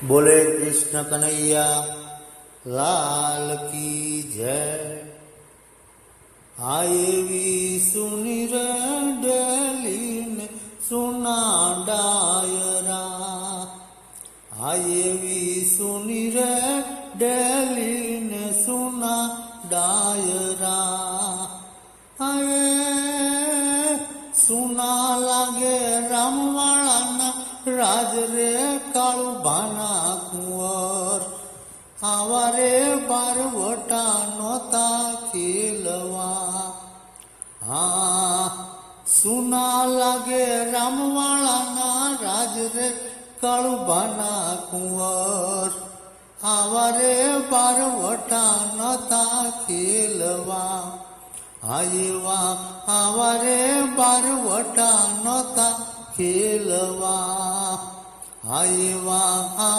बोले कृष्ण कन्हैया लाल की जय। आएवी सुनी रे डेलीन सुना डायरा, आएवी सुनी रे डेलीन सुना डायरा। आए सुना लागे रामवाड़ा ना राज रे काळू भाना कुंवर, आवारे बारवटा नोता खेलवा। सुना लागे रामवाड़ा ना राज रे काळू भाना कुंवर, आवारे बारवटा नोता खेलवा। आयवा आवारे बारवटा नोता खेलवा। आयवा